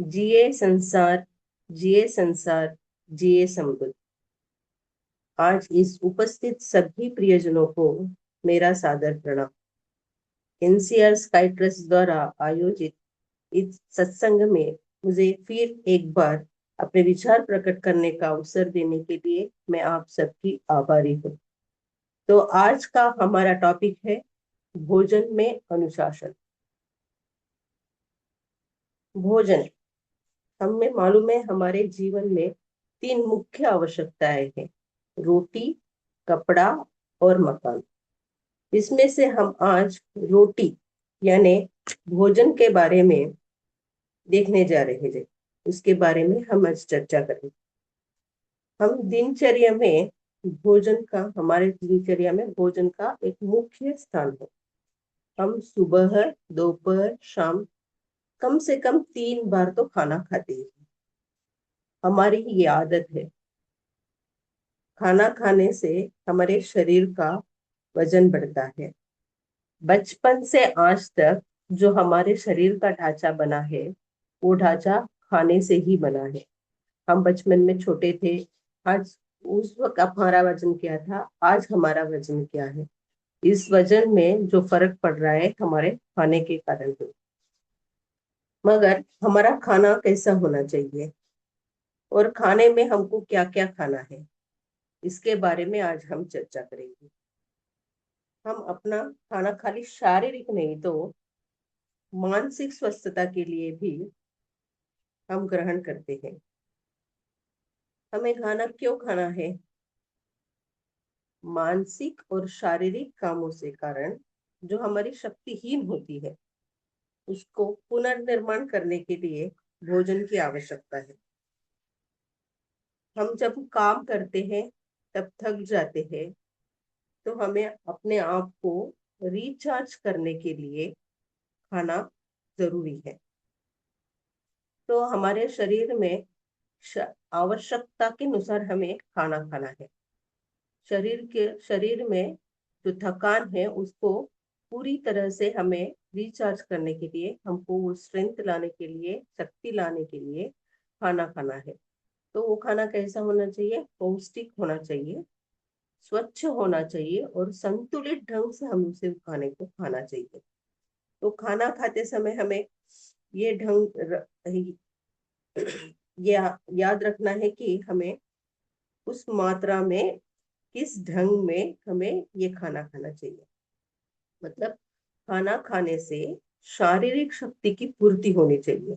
जिए संसार, जिए संसार, जिए समृद्ध। आज इस उपस्थित सभी प्रियजनों को मेरा सादर प्रणाम। एनसीआर स्काई ट्रस्ट द्वारा आयोजित इस सत्संग में मुझे फिर एक बार अपने विचार प्रकट करने का अवसर देने के लिए मैं आप सबकी आभारी हूँ। तो आज का हमारा टॉपिक है भोजन में अनुशासन। भोजन, हमें मालूम है हमारे जीवन में तीन मुख्य आवश्यकताएं हैं: रोटी, कपड़ा और मकान। इसमें से हम आज रोटी यानी भोजन के बारे में देखने जा रहे हैं। उसके बारे में हम आज चर्चा करेंगे। हम दिनचर्या में हमारे दिनचर्या में भोजन का एक मुख्य स्थान है। हम सुबह, दोपहर, शाम कम से कम 3 बार तो खाना खाते हैं। हमारी ये आदत है। खाना खाने से हमारे शरीर का वजन बढ़ता है। बचपन से आज तक जो हमारे शरीर का ढांचा बना है, वो ढांचा खाने से ही बना है। हम बचपन में छोटे थे, आज उस वक्त हमारा वजन क्या था, आज हमारा वजन क्या है। इस वजन में जो फर्क पड़ रहा है हमारे खाने के कारण है। मगर हमारा खाना कैसा होना चाहिए और खाने में हमको क्या क्या खाना है, इसके बारे में आज हम चर्चा करेंगे। हम अपना खाना खाली शारीरिक नहीं तो मानसिक स्वस्थता के लिए भी हम ग्रहण करते हैं। हमें खाना क्यों खाना है? मानसिक और शारीरिक कामों से कारण जो हमारी शक्तिहीन होती है, उसको पुनर्निर्माण करने के लिए भोजन की आवश्यकता है। हम जब काम करते हैं तब थक जाते हैं, तो हमें अपने आप को रिचार्ज करने के लिए खाना जरूरी है। तो हमारे शरीर में आवश्यकता के अनुसार हमें खाना खाना है। शरीर में जो थकान है उसको पूरी तरह से हमें रिचार्ज करने के लिए, हमको वो स्ट्रेंथ लाने के लिए, शक्ति लाने के लिए खाना खाना है। तो वो खाना कैसा होना चाहिए? पौष्टिक होना चाहिए, स्वच्छ होना चाहिए और संतुलित ढंग से हम उसे खाने को खाना चाहिए। तो खाना खाते समय हमें ये ये याद रखना है कि हमें उस मात्रा में, किस ढंग में हमें ये खाना खाना चाहिए। मतलब खाना खाने से शारीरिक शक्ति की पूर्ति होनी चाहिए,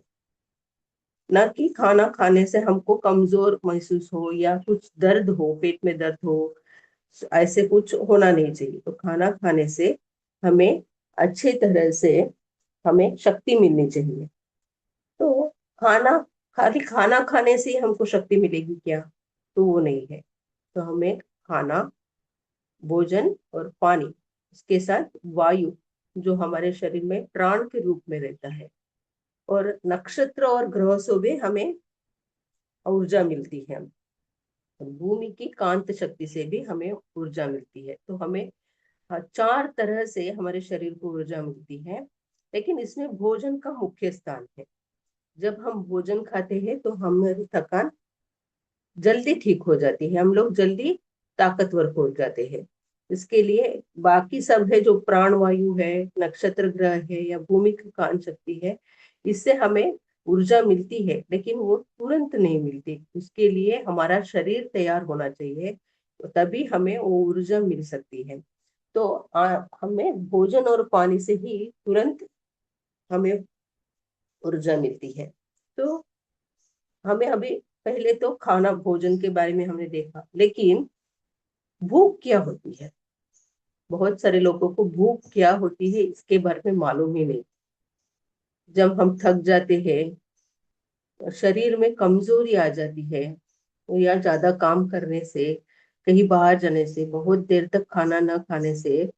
ना कि खाना खाने से हमको कमजोर महसूस हो या कुछ दर्द हो, पेट में दर्द हो, ऐसे कुछ होना नहीं चाहिए। तो खाना खाने से हमें अच्छे तरह से हमें शक्ति मिलनी चाहिए। तो खाना खाली खाना खाने से ही हमको शक्ति मिलेगी क्या? तो वो नहीं है। तो हमें खाना, भोजन और पानी, इसके साथ वायु जो हमारे शरीर में प्राण के रूप में रहता है, और नक्षत्र और ग्रह से भी हमें ऊर्जा मिलती है। भूमि की कांत शक्ति से भी हमें ऊर्जा मिलती है। तो हमें 4 तरह से हमारे शरीर को ऊर्जा मिलती है, लेकिन इसमें भोजन का मुख्य स्थान है। जब हम भोजन खाते हैं तो हमारी थकान जल्दी ठीक हो जाती है, हम लोग जल्दी ताकतवर हो जाते हैं। इसके लिए बाकी सब है, जो प्राण वायु है, नक्षत्र ग्रह है या भूमि की कांत शक्ति है, इससे हमें ऊर्जा मिलती है, लेकिन वो तुरंत नहीं मिलती। उसके लिए हमारा शरीर तैयार होना चाहिए, तो तभी हमें वो ऊर्जा मिल सकती है। तो हमें भोजन और पानी से ही तुरंत हमें ऊर्जा मिलती है। तो हमें अभी, पहले तो खाना भोजन के बारे में हमने देखा, लेकिन भूख क्या होती है? बहुत सारे लोगों को भूख क्या होती है इसके बारे में मालूम ही नहीं। जब हम थक जाते हैं, शरीर में कमजोरी आ जाती है, तो या ज्यादा काम करने से, कहीं बाहर जाने से, बहुत देर तक खाना न खाने से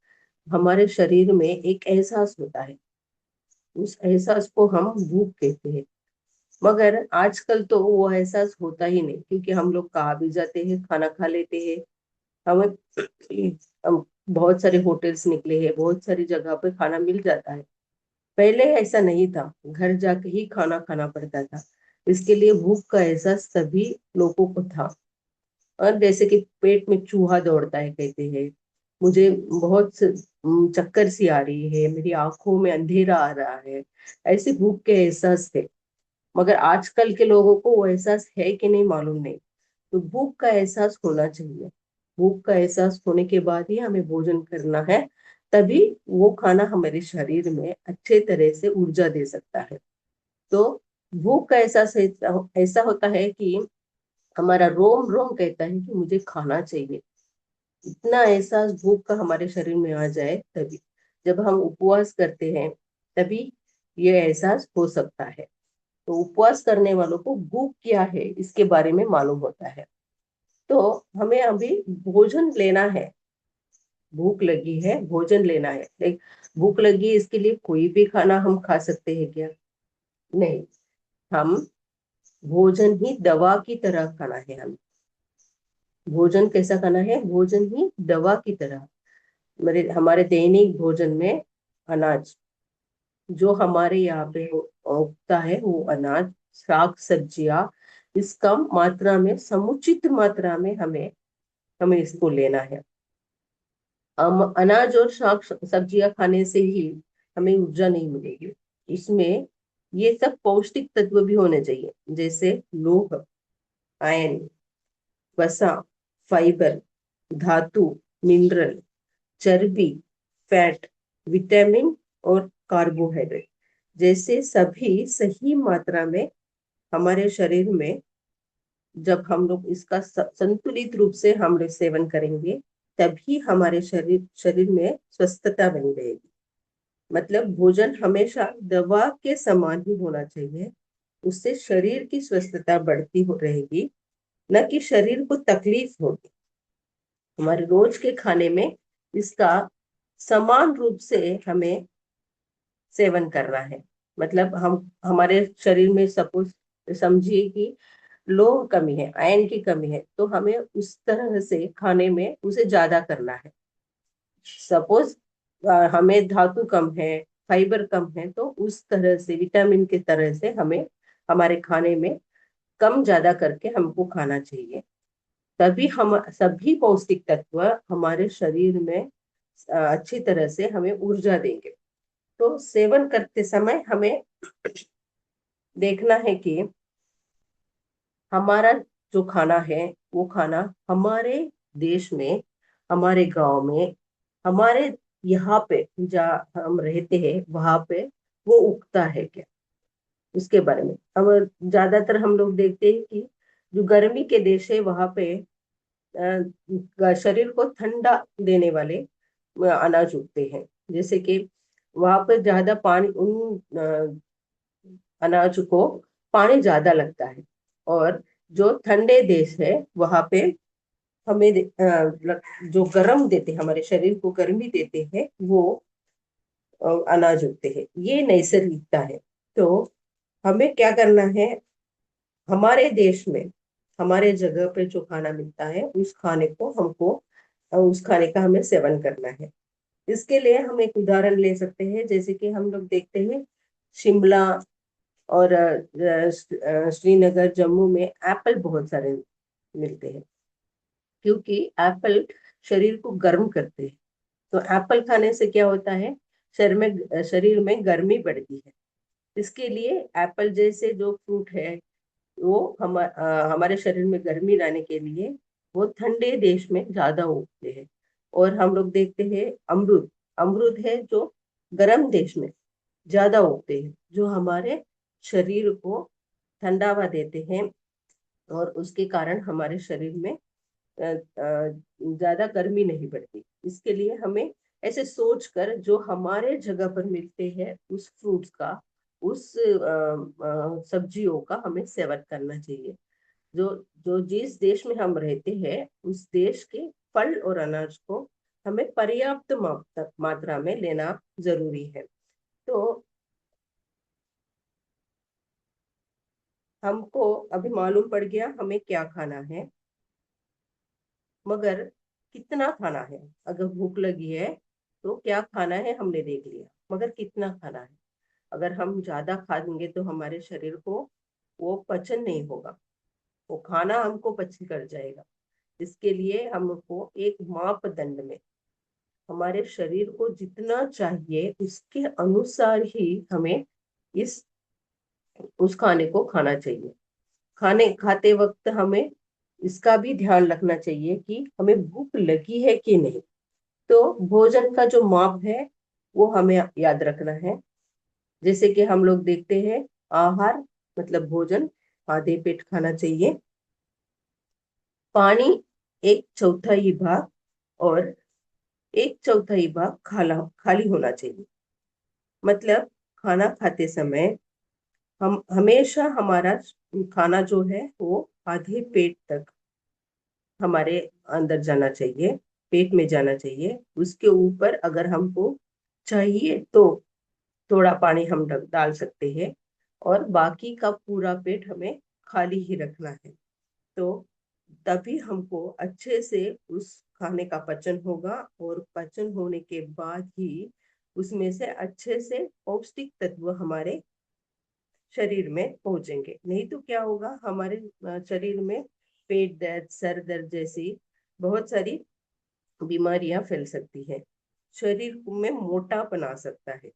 हमारे शरीर में एक एहसास होता है। उस एहसास को हम भूख कहते हैं। मगर आजकल तो वो एहसास होता ही नहीं, क्योंकि हम लोग कहाँ भी जाते हैं, खाना खा लेते हैं। हमें हम बहुत सारे होटल्स निकले हैं, बहुत सारी जगह पे खाना मिल जाता है। पहले ऐसा नहीं था, घर जाके ही खाना खाना पड़ता था। इसके लिए भूख का एहसास सभी लोगों को था। और जैसे कि पेट में चूहा दौड़ता है कहते हैं, मुझे चक्कर सी आ रही है, मेरी आंखों में अंधेरा आ रहा है, ऐसे भूख के एहसास थे। मगर आजकल के लोगों को वो एहसास है कि नहीं मालूम नहीं। तो भूख का एहसास होना चाहिए। भूख का एहसास होने के बाद ही हमें भोजन करना है, तभी वो खाना हमारे शरीर में अच्छे तरह से ऊर्जा दे सकता है। तो भूख का एहसास ऐसा होता है कि हमारा रोम रोम कहता है कि मुझे खाना चाहिए। इतना एहसास भूख का हमारे शरीर में आ जाए तभी, जब हम उपवास करते हैं तभी ये एहसास हो सकता है। तो उपवास करने वालों को भूख क्या है इसके बारे में मालूम होता है। तो हमें अभी भोजन लेना है। भूख लगी है, भोजन लेना है। लाइक भूख लगी है, इसके लिए कोई भी खाना हम खा सकते हैं क्या? नहीं। हम भोजन ही दवा की तरह खाना है। हम भोजन कैसा खाना है? भोजन ही दवा की तरह। मेरे हमारे दैनिक भोजन में अनाज, जो हमारे यहाँ पे उगता है वो अनाज, साग सब्जियां, इस कम मात्रा में, समुचित मात्रा में हमें हमें इसको लेना है। अनाज और साग सब्जियां खाने से ही हमें ऊर्जा नहीं मिलेगी। इसमें ये सब पौष्टिक तत्व भी होने चाहिए, जैसे लोह, आयन, वसा, फाइबर, धातु, मिनरल, चर्बी, फैट, विटामिन और कार्बोहाइड्रेट जैसे सभी सही मात्रा में हमारे शरीर में, जब हम लोग इसका संतुलित रूप से हम लोग सेवन करेंगे, तभी हमारे शरीर शरीर में स्वस्थता बनी रहेगी। मतलब भोजन हमेशा दवा के समान ही होना चाहिए। उससे शरीर की स्वस्थता बढ़ती हो रहेगी, न कि शरीर को तकलीफ होगी। हमारे रोज के खाने में इसका समान रूप से हमें सेवन करना है। मतलब हम हमारे शरीर में सपोज समझिए कि लोह कमी है, आयरन की कमी है, तो हमें उस तरह से खाने में उसे ज्यादा करना है। सपोज हमें धातु कम है, फाइबर कम है, तो उस तरह से विटामिन के तरह से हमें हमारे खाने में कम ज्यादा करके हमको खाना चाहिए। तभी हम सभी पौष्टिक तत्व हमारे शरीर में अच्छी तरह से हमें ऊर्जा देंगे। तो सेवन करते समय हमें देखना है कि हमारा जो खाना है वो खाना हमारे देश में, हमारे गांव में, हमारे यहाँ पे जहाँ हम रहते हैं वहां पे वो उगता है क्या, उसके बारे में ज्यादातर हम लोग देखते हैं कि जो गर्मी के देश है वहां पे शरीर को ठंडा देने वाले अनाज उगते हैं। जैसे कि वहां पर ज्यादा पानी, उन अनाज को पानी ज्यादा लगता है। और जो ठंडे देश है वहां पे हमें जो गर्म देते हैं, हमारे शरीर को गर्मी देते हैं, वो अनाज उगते हैं। ये नैसर्गिकता है। तो हमें क्या करना है? हमारे देश में, हमारे जगह पे जो खाना मिलता है उस खाने को हमको, उस खाने का हमें सेवन करना है। इसके लिए हम एक उदाहरण ले सकते हैं। जैसे कि हम लोग देखते हैं शिमला और श्रीनगर, जम्मू में एप्पल बहुत सारे मिलते हैं, क्योंकि एप्पल शरीर को गर्म करते हैं। तो एप्पल खाने से क्या होता है? शरीर में गर्मी बढ़ती है। इसके लिए एप्पल जैसे जो फ्रूट है वो हमारे शरीर में गर्मी लाने के लिए वो ठंडे देश में ज्यादा उगते हैं। और हम लोग देखते हैं अमरूद, अमरूद है जो गर्म देश में ज्यादा उगते हैं, जो हमारे शरीर को ठंडावा देते हैं। और उसके कारण हमारे शरीर में ज्यादा गर्मी नहीं बढ़ती। इसके लिए हमें ऐसे सोच कर जो हमारे जगह पर मिलते हैं उस फ्रूट्स का, उस सब्जियों का हमें सेवन करना चाहिए। जो जो जिस देश में हम रहते हैं उस देश के फल और अनाज को हमें पर्याप्त मात्रा में लेना जरूरी है। तो हमको अभी मालूम पड़ गया हमें क्या खाना है, मगर कितना खाना है? अगर भूख लगी है तो क्या खाना है हमने देख लिया, मगर कितना खाना है? अगर हम ज्यादा खा लेंगे तो हमारे शरीर को वो पचन नहीं होगा, वो खाना हमको पचन कर जाएगा। इसके लिए हमको एक मापदंड में हमारे शरीर को जितना चाहिए उसके अनुसार ही हमें इस उस खाने को खाना चाहिए। खाने खाते वक्त हमें इसका भी ध्यान रखना चाहिए कि हमें भूख लगी है कि नहीं। तो भोजन का जो माप है वो हमें याद रखना है। जैसे कि हम लोग देखते हैं, आहार मतलब भोजन आधे पेट खाना चाहिए, पानी एक चौथाई भाग, और एक चौथाई भाग खाली होना चाहिए। मतलब खाना खाते समय हम हमेशा हमारा खाना जो है वो आधे पेट तक हमारे अंदर जाना चाहिए, पेट में जाना चाहिए। उसके ऊपर अगर हमको चाहिए तो थोड़ा पानी हम डाल सकते हैं, और बाकी का पूरा पेट हमें खाली ही रखना है। तो तभी हमको अच्छे से उस खाने का पचन होगा, और पचन होने के बाद ही उसमें से अच्छे से पौष्टिक तत्व हमारे शरीर में पहुंचेंगे। नहीं तो क्या होगा, हमारे शरीर में पेट दर्द, सर दर्द जैसी बहुत सारी बीमारियां फैल सकती है, शरीर में मोटापन आ सकता है।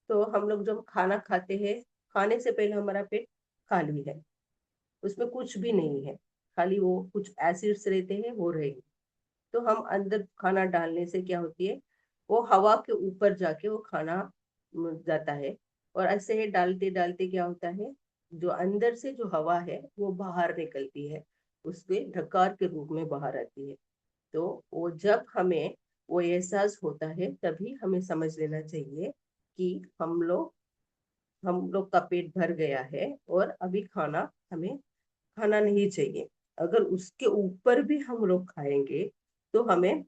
तो हम लोग जब खाना खाते हैं, खाने से पहले हमारा पेट खाली है, उसमें कुछ भी नहीं है, खाली वो कुछ एसिड्स रहते हैं वो रहेंगे। तो हम अंदर खाना डालने से क्या होती है, वो हवा के ऊपर जाके वो खाना जाता है, और ऐसे ही डालते डालते क्या होता है, जो अंदर से जो हवा है वो बाहर निकलती है, उसके ढकार के रूप में बाहर आती है। तो वो जब हमें वो एहसास होता है तभी हमें समझ लेना चाहिए कि हम लोग का पेट भर गया है, और अभी खाना हमें खाना नहीं चाहिए। अगर उसके ऊपर भी हम लोग खाएंगे तो हमें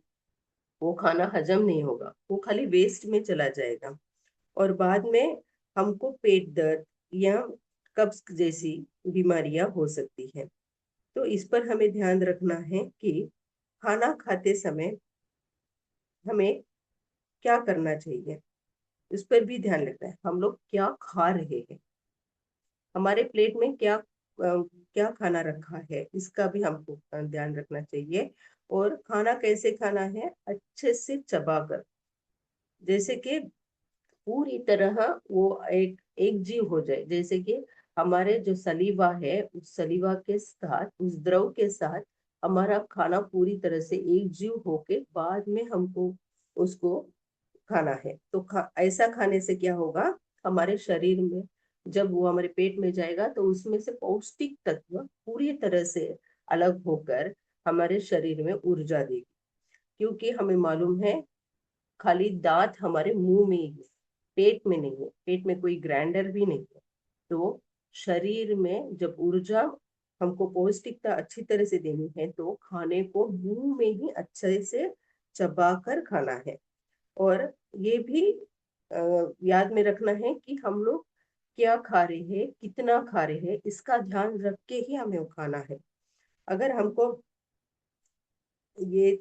वो खाना हजम नहीं होगा, वो खाली वेस्ट में चला जाएगा, और बाद में हमको पेट दर्द या कब्ज जैसी बीमारियां हो सकती हैं। तो इस पर हमें ध्यान रखना है कि खाना खाते समय हमें क्या करना चाहिए, इस पर भी ध्यान रखना है। हम लोग क्या खा रहे हैं, हमारे प्लेट में क्या खाना रखा है, इसका भी हमको ध्यान रखना चाहिए। और खाना कैसे खाना है, अच्छे से चबाकर, जैसे कि पूरी तरह वो एक जीव हो जाए। जैसे कि हमारे जो सलीवा है, उस सलीवा के साथ, उस द्रव के साथ हमारा खाना पूरी तरह से एक जीव होके बाद में हमको उसको खाना है। तो ऐसा खाने से क्या होगा, हमारे शरीर में जब वो हमारे पेट में जाएगा तो उसमें से पौष्टिक तत्व पूरी तरह से अलग होकर हमारे शरीर में ऊर्जा देगी। क्योंकि हमें मालूम है, खाली दांत हमारे मुंह में ही है, पेट में नहीं है, पेट में कोई ग्राइंडर भी नहीं है। तो शरीर में जब ऊर्जा हमको पौष्टिकता अच्छी तरह से देनी है तो खाने को मुंह में ही अच्छे से चबा कर खाना है। और ये भी याद में रखना है कि हम लोग क्या खा रहे हैं, कितना खा रहे हैं, इसका ध्यान रख के ही हमें वो खाना है। अगर हमको ये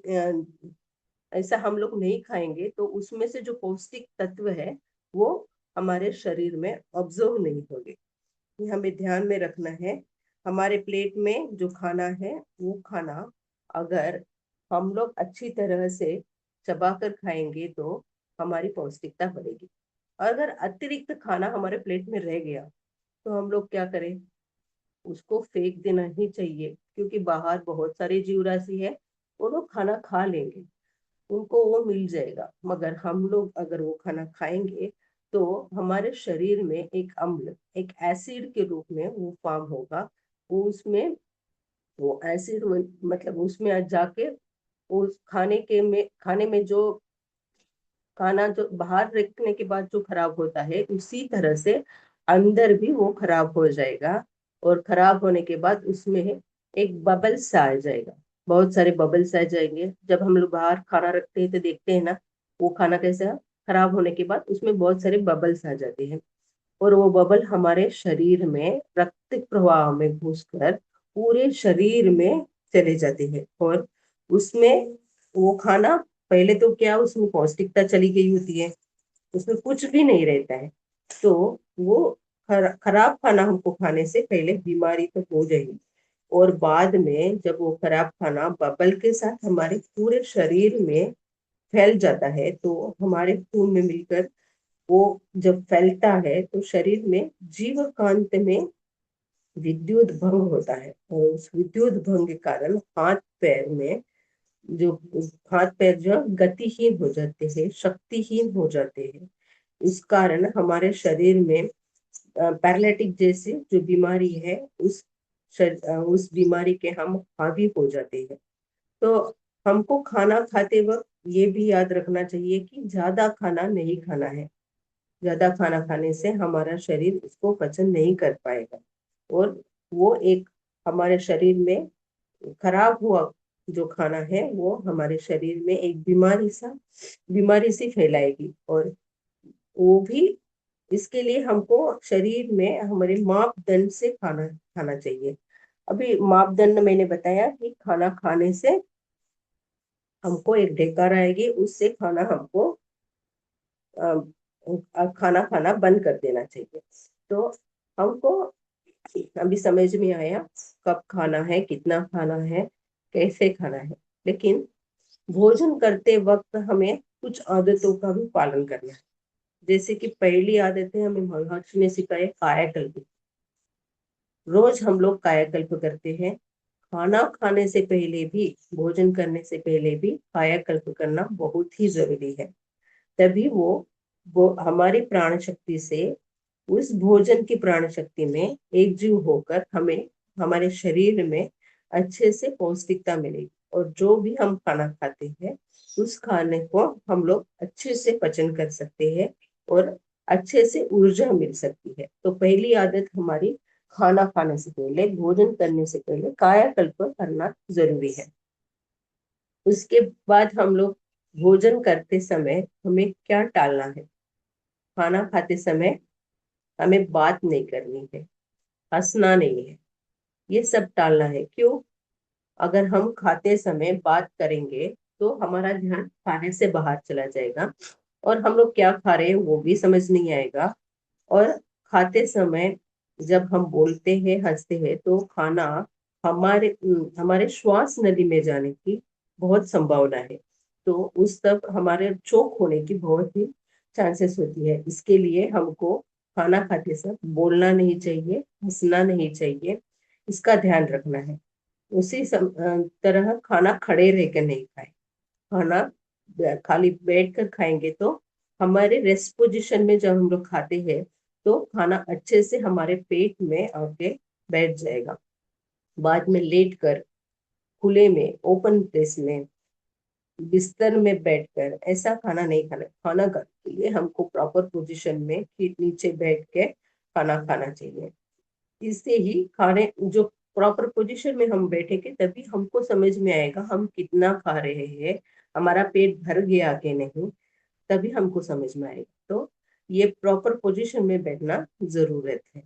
ऐसा हम लोग नहीं खाएंगे तो उसमें से जो पौष्टिक तत्व है वो हमारे शरीर में ऑब्जर्व नहीं होंगे। ये हमें ध्यान में रखना है। हमारे प्लेट में जो खाना है वो खाना अगर हम लोग अच्छी तरह से चबाकर खाएंगे तो हमारी पौष्टिकता बढ़ेगी। अगर अतिरिक्त खाना हमारे प्लेट में रह गया तो हम लोग क्या करें, उसको फेंक देना ही चाहिए, क्योंकि बाहर बहुत सारी जीव राशि है, वो लोग खाना खा लेंगे, उनको वो मिल जाएगा। मगर हम लोग अगर वो खाना खाएंगे तो हमारे शरीर में एक अम्ल, एक एसिड के रूप में वो फॉर्म होगा। वो उसमें वो एसिड मतलब उसमें जाके उस खाने में जो खाना जो बाहर रखने के बाद जो खराब होता है, उसी तरह से अंदर भी वो खराब हो जाएगा। और खराब होने के बाद उसमें एक बबल्स आ जाएगा, बहुत सारे बबल्स आ जाएंगे। जब हम लोग बाहर खाना रखते हैं तो देखते हैं ना, वो खाना कैसा खराब होने के बाद उसमें बहुत सारे बबल्स आ जाते हैं, और वो बबल हमारे शरीर में रक्त प्रवाह में घुसकर पूरे शरीर में चले जाते हैं। और उसमें वो खाना, पहले तो क्या उसमें पौष्टिकता चली गई होती है, उसमें कुछ भी नहीं रहता है। तो वो खराब खाना हमको खाने से पहले बीमारी तो हो जाएगी, और बाद में जब वो खराब खाना बबल के साथ हमारे पूरे शरीर में फैल जाता है, तो हमारे खून में मिलकर वो जब फैलता है तो शरीर में जीवकांत में विद्युत भंग होता है, और उस विद्युत भंग के कारण जो हाथ पैर जो गतिहीन हो जाते हैं, शक्तिहीन हो जाते हैं। इस कारण हमारे शरीर में पैरालिटिक जैसी जो बीमारी है, उस बीमारी के हम हावी हो जाते हैं। तो हमको खाना खाते वक्त ये भी याद रखना चाहिए कि ज्यादा खाना नहीं खाना है। ज्यादा खाना खाने से हमारा शरीर उसको पचन नहीं कर पाएगा, और वो एक हमारे शरीर में खराब हुआ जो खाना है वो हमारे शरीर में एक बीमारी सी फैलाएगी। और वो भी इसके लिए हमको शरीर में हमारे मापदंड से खाना खाना चाहिए। अभी मापदंड मैंने बताया कि खाना खाने से हमको एक ढेकर आएगी, उससे खाना खाना बंद कर देना चाहिए। तो हमको अभी समझ में आया कब खाना है, कितना खाना है, कैसे खाना है। लेकिन भोजन करते वक्त हमें कुछ आदतों का भी पालन करना है। जैसे कि पहली आदत है, हमें महर्षि ने सिखाया कायाकल्प। रोज हम लोग कायाकल्प करते हैं। खाना खाने से पहले भी, भोजन करने से पहले भी कायाकल्प करना बहुत ही जरूरी है। तभी वो हमारी प्राण शक्ति से उस भोजन की प्राण शक्ति में एकजुट होकर हमें हमारे शरीर में अच्छे से पौष्टिकता मिलेगी, और जो भी हम खाना खाते हैं उस खाने को हम लोग अच्छे से पचन कर सकते हैं, और अच्छे से ऊर्जा मिल सकती है। तो पहली आदत हमारी खाना खाने से पहले, भोजन करने से पहले कायाकल्प करना जरूरी है। उसके बाद हम लोग भोजन करते समय हमें क्या टालना है? खाना खाते समय हमें बात नहीं करनी है, हंसना नहीं है, ये सब टालना है। क्यों? अगर हम खाते समय बात करेंगे तो हमारा ध्यान खाने से बाहर चला जाएगा, और हम लोग क्या खा रहे हैं वो भी समझ नहीं आएगा। और खाते समय जब हम बोलते हैं, हंसते हैं, तो खाना हमारे श्वास नली में जाने की बहुत संभावना है। तो उस तक हमारे चोक होने की बहुत ही चांसेस होती है। इसके लिए हमको खाना खाते समय बोलना नहीं चाहिए, हंसना नहीं चाहिए, इसका ध्यान रखना है। तरह खाना खड़े रह कर नहीं खाए। खाना खाली बैठ कर खाएंगे तो हमारे रेस्ट पोजीशन में जब हम लोग खाते हैं तो खाना अच्छे से हमारे पेट में आके बैठ जाएगा। बाद में लेट कर, खुले में, ओपन प्लेस में, बिस्तर में बैठकर ऐसा खाना नहीं खाना। खाना खाने के लिए हमको प्रॉपर पोजीशन में फीट नीचे बैठ के खाना खाना चाहिए। इससे ही खाने जो प्रॉपर पोजीशन में हम बैठेंगे तभी हमको समझ में आएगा हम कितना खा रहे हैं, हमारा पेट भर गया कि नहीं, तभी हमको समझ में आएगा। तो ये प्रॉपर पोजीशन में बैठना जरूरत है।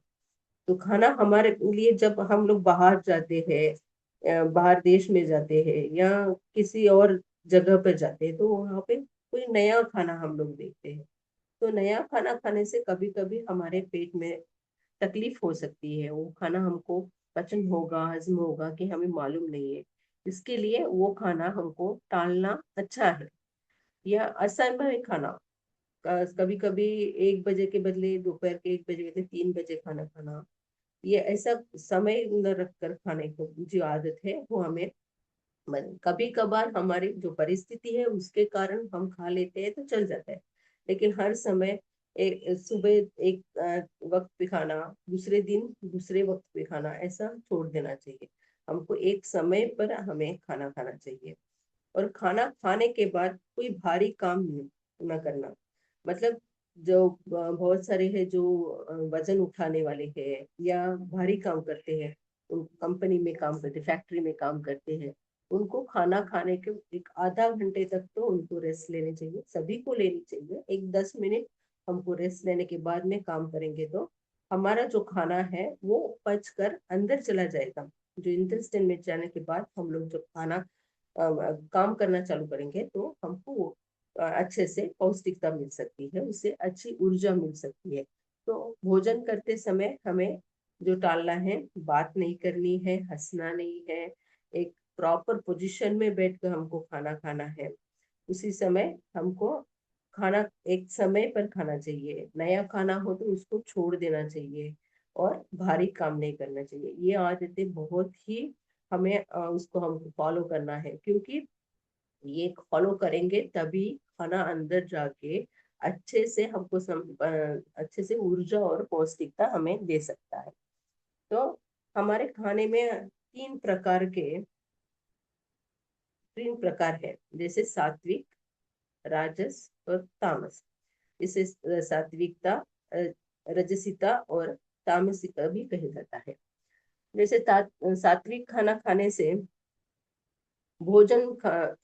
तो खाना हमारे लिए, जब हम लोग बाहर जाते हैं, बाहर देश में जाते हैं या किसी और जगह पर जाते हैं, तो वहां पे कोई नया खाना हम लोग देखते हैं। तो नया खाना खाने से कभी कभी हमारे पेट में तकलीफ हो सकती है। वो खाना हमको पचन होगा, हजम होगा कि हमें मालूम नहीं है। इसके लिए वो खाना हमको टालना अच्छा है। या असंभव खाना, कभी कभी 1 बजे के बदले दोपहर के 1 बजे के बदले 3 बजे खाना खाना, ये ऐसा समय न रख कर खाने को जो आदत है वो हमें, कभी कभार हमारी जो परिस्थिति है उसके कारण हम खा लेते हैं तो चल जाता है। लेकिन हर समय एक सुबह एक वक्त पे खाना, दूसरे दिन दूसरे वक्त पे खाना, ऐसा छोड़ देना चाहिए। हमको एक समय पर हमें खाना खाना चाहिए। और खाना खाने के बाद कोई भारी काम न करना। मतलब जो बहुत सारे हैं जो वजन उठाने वाले हैं या भारी काम करते हैं, उन कंपनी में काम करते, फैक्ट्री में काम करते हैं, उनको खाना खाने के एक आधा घंटे तक तो उनको रेस्ट लेनी चाहिए। सभी को लेनी चाहिए। एक 10 मिनट हमको रेस्ट लेने के बाद में काम करेंगे तो हमारा जो खाना है वो पच कर अंदर चला जाएगा। जो इंटेस्टाइन में जाने के बाद हम लोग जब खाना काम करना चालू करेंगे तो हमको अच्छे से पौष्टिकता मिल सकती है, उससे अच्छी ऊर्जा मिल सकती है। तो भोजन करते समय हमें जो टालना है, बात नहीं करनी है, हंसना नहीं है, एक प्रॉपर पोजीशन में बैठकर हमको खाना खाना है। उसी समय हमको खाना एक समय पर खाना चाहिए। नया खाना हो तो उसको छोड़ देना चाहिए और भारी काम नहीं करना चाहिए। ये आदतें बहुत ही हमें उसको हमको फॉलो करना है, क्योंकि ये फॉलो करेंगे तभी खाना अंदर जाके अच्छे से हमको अच्छे से ऊर्जा और पौष्टिकता हमें दे सकता है। तो हमारे खाने में तीन प्रकार है, जैसे सात्विक, राजस और तामस। इसे सात्विकता, रजसिता और तामसिका भी कहा जाता है। जैसे सात्विक खाना खाने से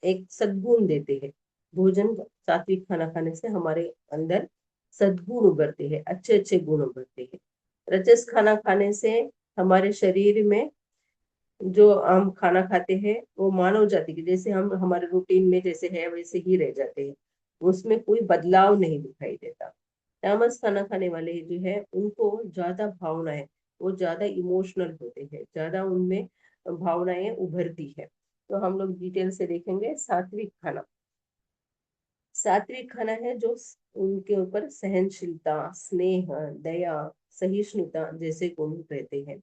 एक सद्गुण देते हैं। भोजन सात्विक खाना खाने से हमारे अंदर सद्गुण उभरते हैं, अच्छे अच्छे गुण उभरते हैं। रजस खाना खाने से हमारे शरीर में जो हम खाना खाते हैं वो मानव जाति के जैसे हम हमारे रूटीन में जैसे है वैसे ही रह जाते हैं, उसमें कोई बदलाव नहीं दिखाई देता। तामस खाना खाने वाले जो है उनको ज्यादा भावनाएं, वो ज्यादा इमोशनल होते हैं, ज्यादा उनमें भावनाएं उभरती है। तो हम लोग डिटेल से देखेंगे सात्विक खाना। सात्विक खाना है जो उनके ऊपर सहनशीलता, स्नेह, दया, सहिष्णुता जैसे गुण रहते हैं।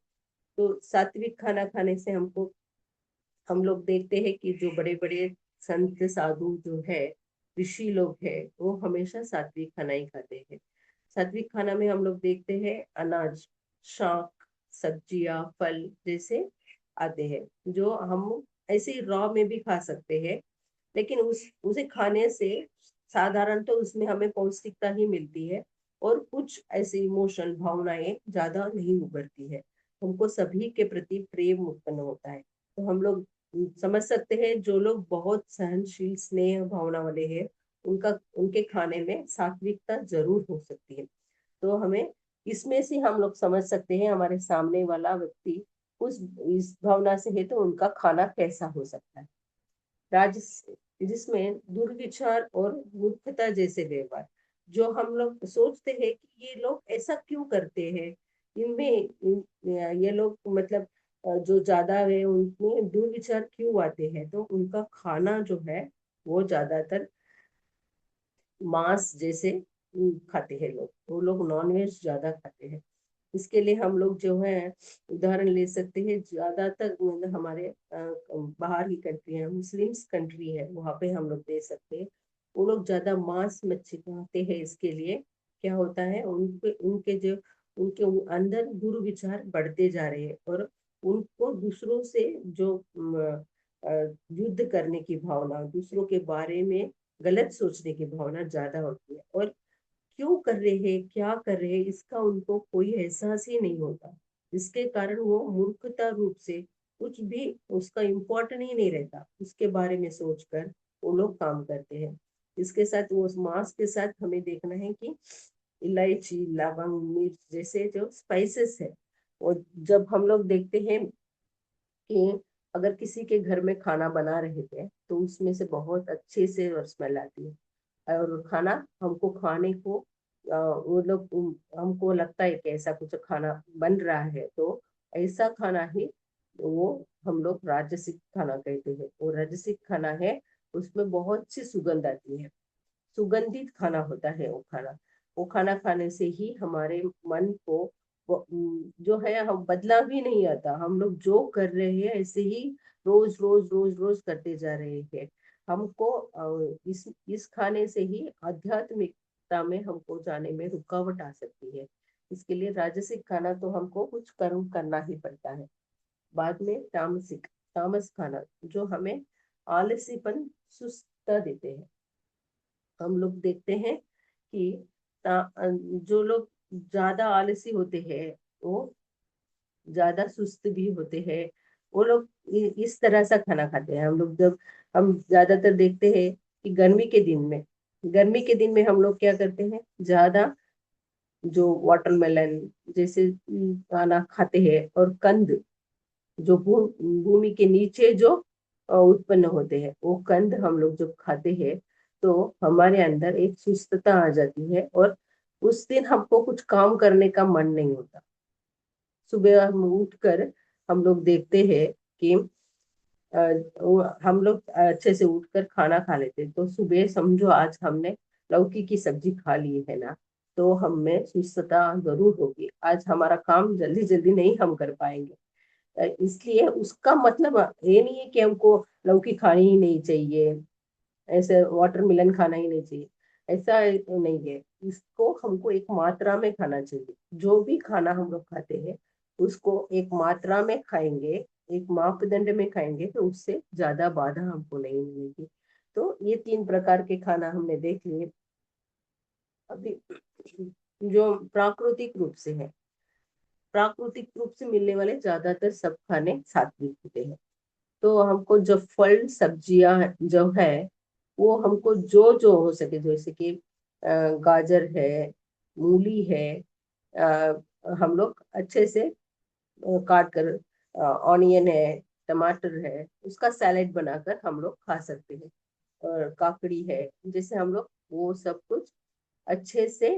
तो सात्विक खाना खाने से हम लोग देखते हैं कि जो बड़े बड़े संत साधु जो है, ऋषि लोग है, वो हमेशा सात्विक खाना ही खाते हैं। सात्विक खाना में हम लोग देखते हैं अनाज, शाक, सब्जियां, फल जैसे आते हैं, जो हम ऐसे ही रॉ में भी खा सकते हैं, लेकिन उसे खाने से साधारण तो उसमें हमें पौष्टिकता ही मिलती है और कुछ ऐसे इमोशनल भावनाएं ज्यादा नहीं उभरती है। हमको सभी के प्रति प्रेम उत्पन्न होता है। तो हम लोग समझ सकते हैं जो लोग बहुत सहनशील, स्नेह भावना वाले हैं, उनके खाने में सात्विकता जरूर हो सकती है। तो हमें इसमें से हम लोग समझ सकते हैं हमारे सामने वाला व्यक्ति उस इस भावना से है तो उनका खाना कैसा हो सकता है। राजस जिसमें दुर्विचार और मूर्खता जैसे व्यवहार, जो हम लोग सोचते हैं कि ये लोग ऐसा क्यों करते हैं, ये लोग मतलब जो ज्यादा है उनमें दुर्विचार क्यों आते हैं, तो उनका खाना जो है वो ज्यादातर मांस जैसे खाते हैं लोग, वो लोग नॉनवेज ज्यादा खाते हैं। इसके लिए हम लोग जो है उदाहरण ले सकते हैं, ज्यादातर मतलब हमारे बाहर की कंट्री है, मुस्लिम्स कंट्री है, वहां पे हम लोग दे सकते हैं। वो लोग ज्यादा मांस मच्छी खाते हैं। इसके लिए क्या होता है, उनके उनके जो उनके अंदर दुर्विचार बढ़ते जा रहे हैं और उनको दूसरों से जो युद्ध करने की भावना, दूसरों के बारे में गलत सोचने की भावना ज्यादा होती है और क्यों कर रहे हैं, क्या कर रहे हैं, इसका उनको कोई एहसास ही नहीं होता। जिसके कारण वो मूर्खता रूप से कुछ भी उसका इम्पोर्टेंट ही नहीं रहता, उसके बारे में सोचकर वो लोग काम करते हैं। इसके साथ वो मांस के साथ हमें देखना है कि इलायची, लवंग, मिर्च जैसे जो स्पाइसेस है, वो जब हम लोग देखते हैं कि अगर किसी के घर में खाना बना रहे थे तो उसमें से बहुत अच्छे से स्मेल आती है और खाना हमको खाने को वो लोग हमको लगता है कि ऐसा कुछ खाना बन रहा है, तो ऐसा खाना ही वो हम लोग राजसिक खाना कहते हैं। वो राजसिक खाना है, उसमें बहुत सी सुगंध आती है, सुगंधित खाना होता है वो खाना। वो खाना खाने से ही हमारे मन को जो है हम बदला भी नहीं आता, हम लोग जो कर रहे हैं ऐसे ही रोज रोज रोज रोज करते जा रहे हैं। हमको इस खाने से ही आध्यात्मिकता में हमको जाने में रुकावट आ सकती है। इसके लिए राजसिक खाना तो हमको कुछ कर्म करना ही पड़ता है। बाद में तामस खाना जो हमें आलसीपन, सुस्ता देते हैं। हम लोग देखते हैं कि जो लोग ज्यादा आलसी होते हैं वो ज्यादा सुस्त भी होते हैं। वो लोग इस तरह से खाना खाते हैं। हम लोग जब हम ज्यादातर देखते हैं कि गर्मी के दिन में हम लोग क्या करते हैं, ज्यादा जो वाटरमेलन जैसे खाना खाते हैं और कंद जो भूमि के नीचे जो उत्पन्न होते हैं, वो कंद हम लोग जब खाते हैं तो हमारे अंदर एक सुस्तता आ जाती है और उस दिन हमको कुछ काम करने का मन नहीं होता। सुबह हम उठकर हम लोग देखते हैं कि अ, हम लोग अच्छे से उठकर खाना खा लेते हैं। तो सुबह समझो आज हमने लौकी की सब्जी खा ली है ना, तो हमें सुस्तता जरूर होगी, आज हमारा काम जल्दी जल्दी नहीं हम कर पाएंगे। इसलिए उसका मतलब ये नहीं है कि हमको लौकी खानी ही नहीं चाहिए, ऐसे वाटरमेलन खाना ही नहीं चाहिए, ऐसा नहीं है। इसको हमको एक मात्रा में खाना चाहिए। जो भी खाना हम लोग खाते हैं उसको एक मात्रा में खाएंगे, एक मापदंड में खाएंगे, तो उससे ज्यादा बाधा हमको नहीं मिलेगी। तो ये 3 प्रकार के खाना हमने देख लिए। अभी जो प्राकृतिक रूप से है, प्राकृतिक रूप से मिलने वाले ज्यादातर सब खाने सात्विक होते हैं। तो हमको जो फल सब्जियां जो है वो हमको जो जो हो सके, जैसे कि गाजर है, मूली है, हम लोग अच्छे से काट कर, ऑनियन है, टमाटर है, उसका सैलेड बनाकर हम लोग खा सकते हैं। और काकड़ी है, जैसे हम लोग वो सब कुछ अच्छे से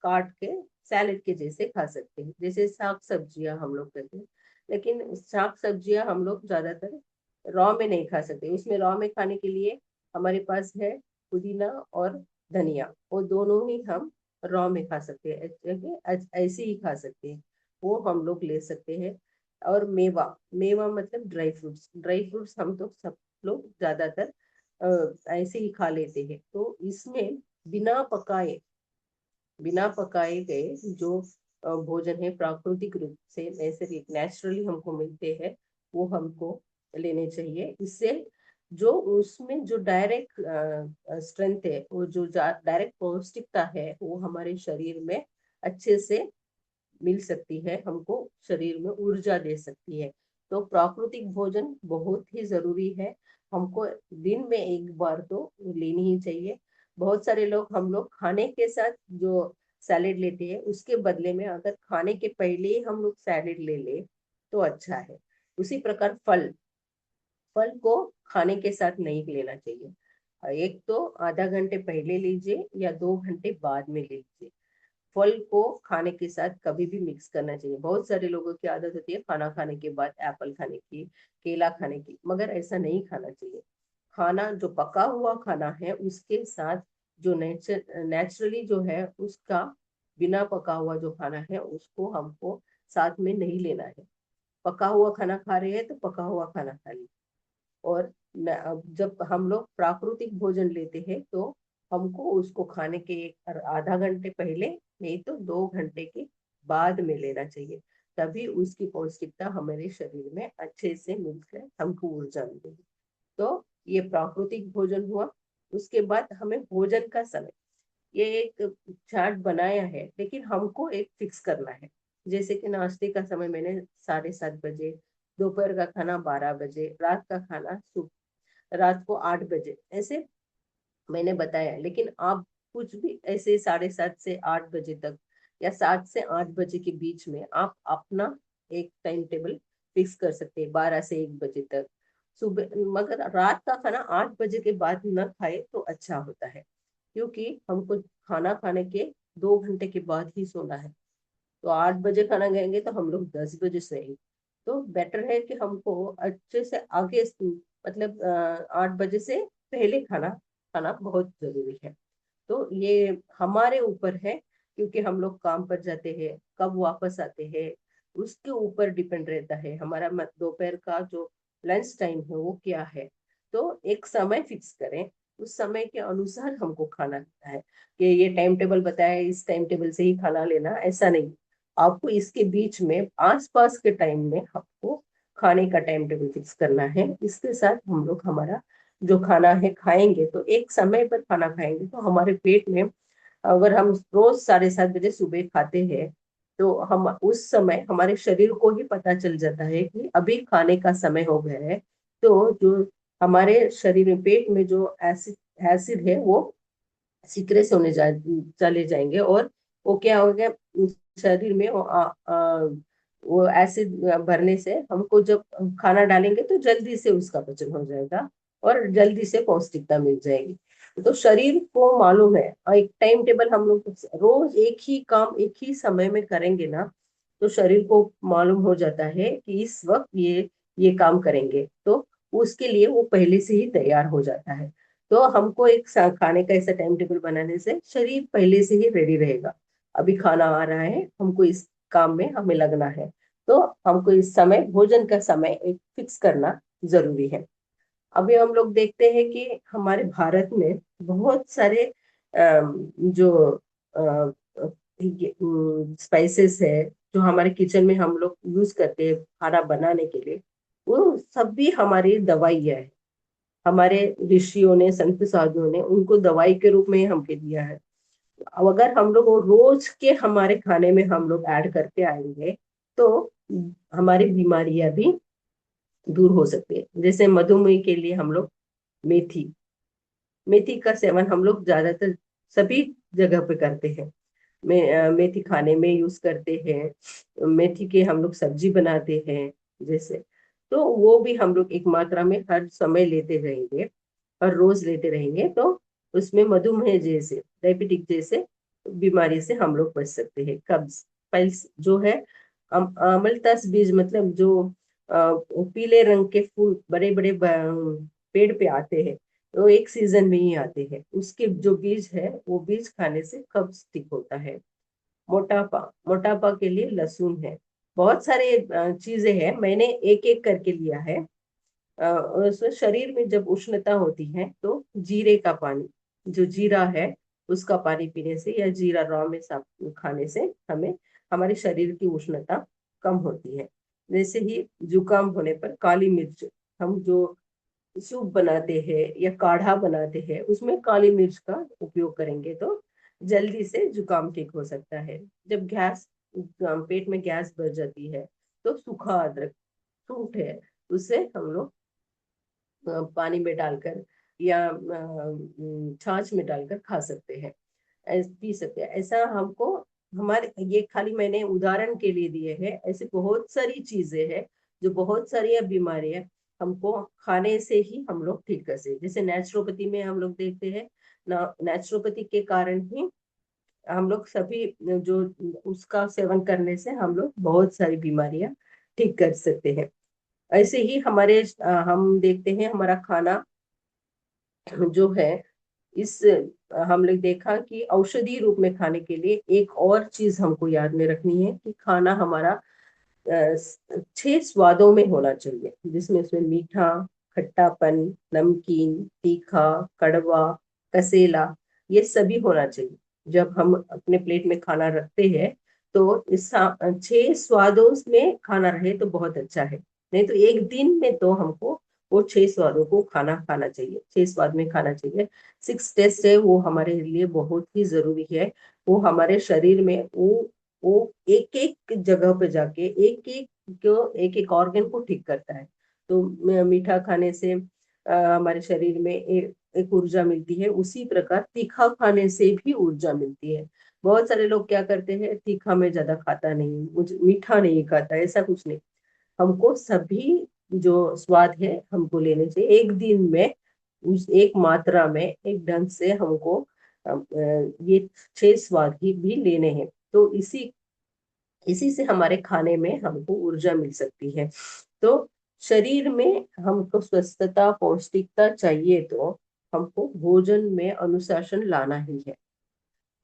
काट के सैलेड के जैसे खा सकते हैं। जैसे साग सब्जियां हम लोग करते हैं, लेकिन साग सब्जियां हम लोग ज्यादातर रॉ में नहीं खा सकते। उसमें रॉ में खाने के लिए हमारे पास है पुदीना और धनिया, वो दोनों ही हम रॉ में खा सकते हैं, ऐसे ही खा सकते हैं, वो हम लोग ले सकते हैं। और मेवा, मेवा मतलब ड्राई फ्रूट्स, ड्राई फ्रूट्स हम तो सब लोग ज्यादातर ऐसे ही खा लेते हैं। तो इसमें बिना पकाए, बिना पकाए गए जो भोजन है प्राकृतिक रूप से नैसर्गिक नेचुरली हमको मिलते हैं, वो हमको लेने चाहिए। इससे जो उसमें जो डायरेक्ट स्ट्रेंथ है, वो जो डायरेक्ट पौष्टिकता है, वो हमारे शरीर में अच्छे से मिल सकती है, हमको शरीर में ऊर्जा दे सकती है। तो प्राकृतिक भोजन बहुत ही जरूरी है, हमको दिन में एक बार तो लेनी ही चाहिए। बहुत सारे लोग, हम लोग खाने के साथ जो सैलेड लेते हैं उसके बदले में अगर खाने के पहले ही हम लोग सैलेड ले ले तो अच्छा है। उसी प्रकार फल, फल को खाने के साथ नहीं लेना चाहिए। एक तो आधा घंटे पहले लीजिए या 2 घंटे बाद में लीजिए। फल को खाने के साथ कभी भी मिक्स करना चाहिए। बहुत सारे लोगों की आदत होती है खाना खाने के बाद एप्पल खाने की, केला खाने की, मगर ऐसा नहीं खाना चाहिए। खाना जो पका हुआ खाना है उसके साथ जो नेचुरली जो है उसका, बिना पका हुआ जो खाना है उसको हमको साथ में नहीं लेना है। पका हुआ खाना खा रहे हैं तो पका हुआ खाना खा लीजिए। और अब जब हम लोग प्राकृतिक भोजन लेते हैं तो हमको उसको खाने के एक आधा घंटे पहले, नहीं तो 2 घंटे के बाद में लेना चाहिए। तभी उसकी पौष्टिकता हमारे शरीर में अच्छे से मिलकर हमको ऊर्जा मिलेगी। तो ये प्राकृतिक भोजन हुआ। उसके बाद हमें भोजन का समय, ये एक चार्ट बनाया है, लेकिन हमको एक फिक्स करना है। जैसे कि नाश्ते का समय मैंने 7:30 बजे, दोपहर का खाना 12 बजे, रात का खाना रात को 8 बजे, ऐसे मैंने बताया। लेकिन आप कुछ भी ऐसे 7:30 से 8 बजे तक या 7 से 8 बजे के बीच में आप अपना एक टाइम टेबल फिक्स कर सकते हैं, 12 से 1 बजे तक सुबह। मगर रात का खाना 8 बजे के बाद न खाए तो अच्छा होता है, क्योंकि हमको खाना खाने के 2 घंटे के बाद ही सोना है। तो 8 बजे खाना खाएंगे तो हम लोग 10 बजे सोएंगे। तो बेटर है कि हमको अच्छे से आगे मतलब 8 बजे से पहले खाना खाना बहुत जरूरी है। तो ये हमारे ऊपर है, क्योंकि हम लोग काम पर जाते हैं, कब वापस आते हैं उसके ऊपर डिपेंड रहता है हमारा दोपहर का जो लंच टाइम है वो क्या है। तो एक समय फिक्स करें, उस समय के अनुसार हमको खाना लेना है। कि ये टाइम टेबल बताया है, इस टाइम टेबल से ही खाना लेना, ऐसा नहीं। आपको इसके बीच में आसपास के टाइम में आपको खाने का टाइम टेबल फिक्स करना है। इसके साथ हम लोग हमारा जो खाना है खाएंगे तो एक समय पर खाना खाएंगे, तो हमारे पेट में, अगर हम रोज 7:30 बजे सुबह खाते हैं तो हम उस समय हमारे शरीर को ही पता चल जाता है कि अभी खाने का समय हो गया है। तो जो हमारे शरीर में, पेट में जो एसिड एसिड है वो सीक्रेट होने चले जाएंगे, और वो क्या हो गया, शरीर में वो एसिड भरने से हमको जब खाना डालेंगे तो जल्दी से उसका पचन हो जाएगा और जल्दी से पौष्टिकता मिल जाएगी। तो शरीर को मालूम है, और एक टाइम टेबल हम लोग रोज एक ही काम एक ही समय में करेंगे ना, तो शरीर को मालूम हो जाता है कि इस वक्त ये काम करेंगे, तो उसके लिए वो पहले से ही तैयार हो जाता है। तो हमको एक खाने का ऐसा टाइम टेबल बनाने से शरीर पहले से ही रेडी रहेगा। अभी खाना आ रहा है, हमको इस काम में हमें लगना है, तो हमको इस समय भोजन का समय एक फिक्स करना जरूरी है। अभी हम लोग देखते हैं कि हमारे भारत में बहुत सारे जो स्पाइसेस है, जो हमारे किचन में हम लोग यूज करते हैं खाना बनाने के लिए, वो सब भी हमारी दवाइयाँ है। हमारे ऋषियों ने, संत साधुओं ने उनको दवाई के रूप में ही हमके दिया है। अब अगर हम लोग वो रोज के हमारे खाने में हम लोग ऐड करते आएंगे, तो हमारी बीमारियां भी दूर हो सकती है। जैसे मधुमेह के लिए हम लोग मेथी मेथी का सेवन हम लोग ज्यादातर सभी जगह पे करते हैं। मेथी खाने में यूज करते हैं, मेथी के हम लोग सब्जी बनाते हैं जैसे। तो वो भी हम लोग एक मात्रा में हर समय लेते रहेंगे, हर रोज लेते रहेंगे, तो उसमें मधुमेह जैसे, डायबिटिक जैसे बीमारी से हम लोग बच सकते हैं। कब्ज, पाइल्स जो है, अमलतास बीज, मतलब जो पीले रंग के फूल बड़े बड़े पेड़ पे आते हैं, वो एक सीजन में ही आते हैं, उसके जो बीज है वो बीज खाने से कब्ज ठीक होता है। मोटापा, मोटापा के लिए लहसुन है। बहुत सारे चीजें हैं, मैंने एक एक करके लिया है। उसमें शरीर में जब उष्णता होती है तो जीरे का पानी, जो जीरा है उसका पानी पीने से, या जीरा रॉ में साफ खाने से हमें, हमारे शरीर की उष्णता कम होती है। जैसे ही जुकाम होने पर काली मिर्च, हम जो सूप बनाते हैं या काढ़ा बनाते हैं उसमें काली मिर्च का उपयोग करेंगे तो जल्दी से जुकाम ठीक हो सकता है। जब गैस, पेट में गैस बढ़ जाती है, तो सूखा अदरक, सूंठ है, उससे हम लोग पानी में डालकर या छाछ में डालकर खा सकते हैं, पी सकते हैं। ऐसा हमको, हमारे ये खाली मैंने उदाहरण के लिए दिए हैं, ऐसे बहुत सारी चीजें हैं जो बहुत सारी बीमारियां हमको खाने से ही हम लोग ठीक कर सकते हैं। जैसे नेचुरोपैथी में हम लोग देखते हैं ना, नेचुरोपैथी के कारण ही हम लोग सभी, जो उसका सेवन करने से हम लोग बहुत सारी बीमारियां ठीक कर सकते हैं। ऐसे ही हमारे हम देखते हैं हमारा खाना जो है, इस हम लोग देखा कि औषधि रूप में खाने के लिए एक और चीज हमको याद में रखनी है कि खाना हमारा 6 स्वादों में होना चाहिए, जिसमें उसमें मीठा, खट्टापन, नमकीन, तीखा, कड़वा, कसेला, ये सभी होना चाहिए। जब हम अपने प्लेट में खाना रखते हैं तो इस 6 स्वादों में खाना रहे तो बहुत अच्छा है। नहीं तो एक दिन में तो हमको वो 6 स्वादों को खाना खाना चाहिए, 6 स्वाद में खाना चाहिए। 6 टेस्ट है, वो हमारे लिए बहुत ही जरूरी है। वो हमारे शरीर में वो एक एक जगह पे जाके एक एक ऑर्गन को ठीक करता है। तो मीठा खाने से हमारे शरीर में एक ऊर्जा मिलती है, उसी प्रकार तीखा खाने से भी ऊर्जा मिलती है। बहुत सारे लोग क्या करते हैं, तीखा में ज्यादा खाता नहीं, मुझे मीठा नहीं खाता, ऐसा कुछ नहीं। हमको सभी जो स्वाद है हमको लेने चाहिए एक दिन में, उस एक मात्रा में एक ढंग से हमको ये 6 स्वाद ही भी लेने हैं। तो इसी इसी से हमारे खाने में हमको ऊर्जा मिल सकती है। तो शरीर में हमको स्वस्थता, पौष्टिकता चाहिए तो हमको भोजन में अनुशासन लाना ही है।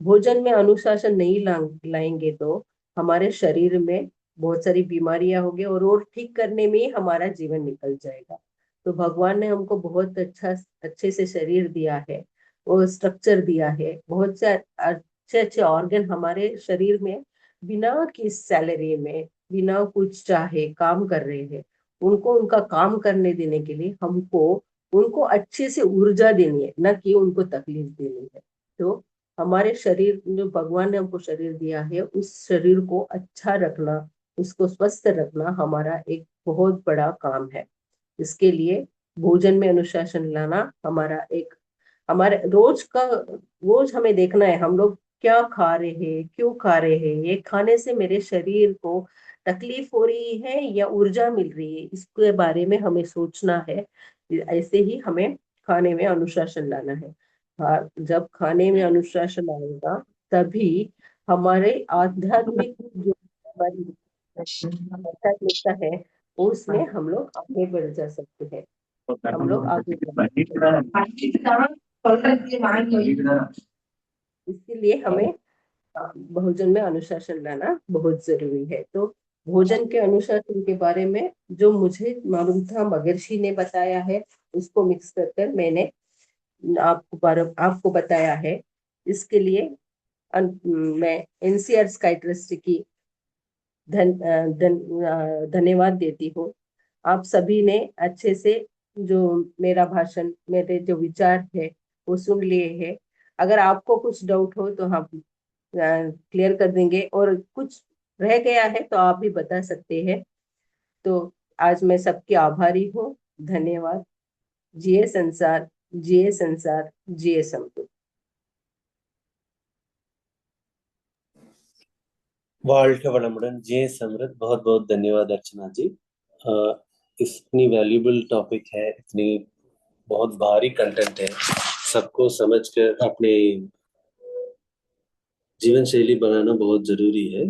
भोजन में अनुशासन नहीं लाएंगे तो हमारे शरीर में बहुत सारी बीमारियां होगी, और ठीक करने में ही हमारा जीवन निकल जाएगा। तो भगवान ने हमको बहुत अच्छे से शरीर दिया है, वो स्ट्रक्चर दिया है, बहुत से अच्छे अच्छे ऑर्गन हमारे शरीर में बिना किस सैलरी में, बिना कुछ चाहे काम कर रहे हैं। उनको उनका काम करने देने के लिए हमको उनको अच्छे से ऊर्जा देनी है, न कि उनको तकलीफ देनी है। तो हमारे शरीर, जो भगवान ने हमको शरीर दिया है, उस शरीर को अच्छा रखना, उसको स्वस्थ रखना हमारा एक बहुत बड़ा काम है। इसके लिए भोजन में अनुशासन लाना हमारा एक, हमारे रोज हमें देखना है हम लोग क्या खा रहे हैं, क्यों खा रहे हैं, ये खाने से मेरे शरीर को तकलीफ हो रही है या ऊर्जा मिल रही है, इसके बारे में हमें सोचना है। ऐसे ही हमें खाने में अनुशासन लाना है। जब खाने में अनुशासन आएगा तभी हमारे आध्यात्मिक जो हमारी आध्यात्मिकता है उसमें हम लोग आगे बढ़ जा सकते हैं, हम लोग आगे बढ़ सकते हैं। इसके लिए हमें भोजन में अनुशासन लाना बहुत जरूरी है। तो भोजन के अनुशासन के बारे में जो मुझे मालूम था महर्षि ने बताया है, उसको मिक्स कर मैंने आपको बताया है। इसके लिए मैं एनसीआर स्काईट्रस्ट की धन्यवाद देती हूँ। आप सभी ने अच्छे से जो मेरा भाषण, मेरे जो विचार है वो सुन लिए हैं। अगर आपको कुछ डाउट हो तो हम क्लियर कर देंगे, और कुछ रह गया है तो आप भी बता सकते हैं। तो आज मैं सबकी आभारी हूँ। धन्यवाद। जिए संसार, जिए संसार, जिए समृद्ध। வாழ்க வளமுடன் ஜே समृद्ध। बहुत बहुत धन्यवाद अर्चना जी। इतनी वैल्यूबल टॉपिक है, इतनी बहुत भारी कंटेंट है, सबको समझकर अपने जीवन शैली बनाना बहुत जरूरी है।